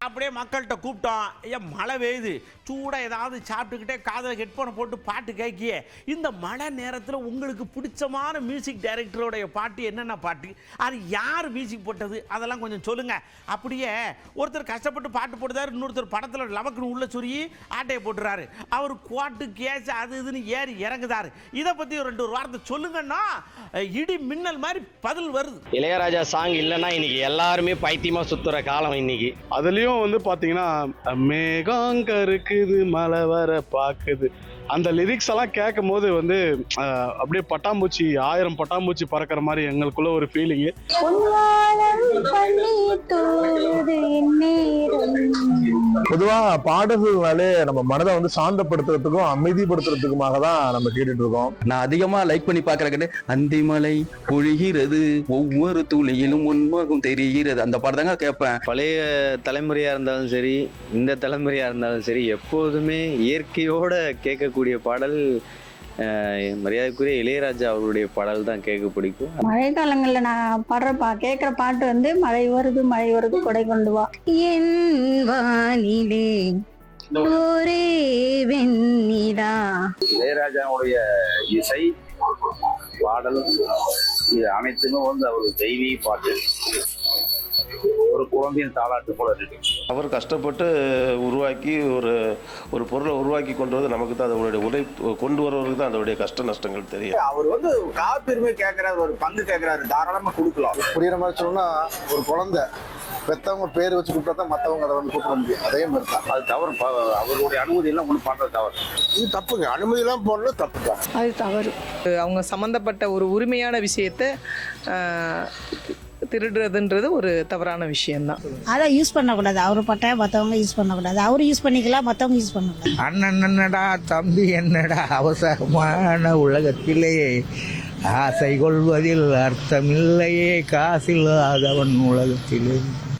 அப்படியே மக்கள்கிட்ட கூப்பிட்டோம். ஐயா மழை பெய்யுது, சூடாக ஏதாவது சாப்பிட்டுக்கிட்டே காதில் ஹெட்ஃபோனை போட்டு பாட்டு கேட்கிய. இந்த மழை நேரத்தில் உங்களுக்கு பிடிச்சமான மியூசிக் டைரக்டரோடைய பாட்டு என்னென்ன பாட்டு, அது யார் மியூசிக் போட்டது, அதெல்லாம் கொஞ்சம் சொல்லுங்கள். அப்படியே ஒருத்தர் கஷ்டப்பட்டு பாட்டு போட்டுதார், இன்னொருத்தர் படத்தில் லவக்குன்னு உள்ள சொருகி ஆட்டையை போட்டுறாரு. அவர் கோட்டு கேஸ் அது இதுன்னு ஏறி இறங்குதாரு. இதை பற்றி ஒரு 2 வார்த்தை சொல்லுங்கன்னா இடி மின்னல் மாதிரி பதில் வருது. இளையராஜா சாங் இல்லைன்னா இன்னைக்கு எல்லாருமே பைத்தியமா சுத்துற காலம் இன்னைக்கு. அதுலயும் வந்து பாத்தீங்கன்னா மேகம் கருக்குது மழை வர பாக்குது, அந்த லிரிக்ஸ் எல்லாம் கேட்கும் போது வந்து அப்படியே பட்டாம்பூச்சி 1000 பட்டாம்பூச்சி பறக்கிற மாதிரி எங்களுக்குள்ள ஒரு ஃபீலிங். பொதுவா பாடல்கள்னாலே நம்ம மனதை வந்து சாந்தப்படுத்துறதுக்கும் அமைதிப்படுத்துறதுக்குமாக தான் நம்ம கேட்டுட்டு இருக்கோம். நான் அதிகமா லைக் பண்ணி பாக்குறேன். அந்திமலை பொழிகிறது ஒவ்வொரு துளியிலும் உண்மகம் தெரிகிறது, அந்த பாட்டு தாங்க கேட்பேன். பழைய தலைமுறையா இருந்தாலும் சரி, இந்த தலைமுறையா இருந்தாலும் சரி, எப்போதுமே இயற்கையோட கேட்கக்கூடிய பாடல் மரியாதைக்குரிய இளையராஜா அவருடைய பாடல் தான் கேட்க பிடிக்கும். மழை காலங்கள்ல நான் கேட்கிற பாட்டு வந்து மழை வருது மழை வருது கொடை கொண்டு வா, என் வானிலே ஒரே வெண்ணிலா. இளையராஜாவுடைய இசை பாடல் இது அனைத்துமே வந்து அவருக்கு தெய்வீக பாட்டு, ஒரு குழந்தையின் தாலாட்டு போல இருக்கு. அவர் கஷ்டப்பட்டு உருவாக்கி ஒரு பொருளை உருவாக்கி கொண்டு வந்து நமக்கு தான் அதோடைய கொண்டு வரவருக்கு தான் அதோடைய கஷ்ட நஷ்டங்கள் தெரியும். அவர் வந்து காப்பிரிமை கேட்கிறாரு, ஒரு பங்கு கேட்கிறாரு, தாராளமா கொடுக்கலாம். புரியுற மாதிரி சொன்னா ஒரு குழந்தை பெத்தவங்க பேர் வச்சு கூப்பிட்டா தான் மற்றவங்க அதை வந்து கூப்பிட முடியும். அதே மாதிரி தான் அது தவறு. அவருடைய அனுமதி எல்லாம் ஒண்ணு பண்றது தவறு. இது தப்புங்க, அனுமதி எல்லாம் போடல தப்பு தான், அது தவறு. அவங்க சம்பந்தப்பட்ட ஒரு உரிமையான விஷயத்தை திருடுறதுன்றது ஒரு தவறான விஷயம்தான். அதை யூஸ் பண்ணக்கூடாது. அவரு பட்ட மற்றவங்க யூஸ் பண்ணக்கூடாது. அவரு யூஸ் பண்ணிக்கலாம், மற்றவங்க யூஸ் பண்ணக்கூடாது. அண்ணன் என்னடா தம்பி என்னடா அவசரமான உலகத்திலே ஆசை கொள்வதில் அர்த்தமில்லையே, காசில்லாதவன் உலகத்திலே.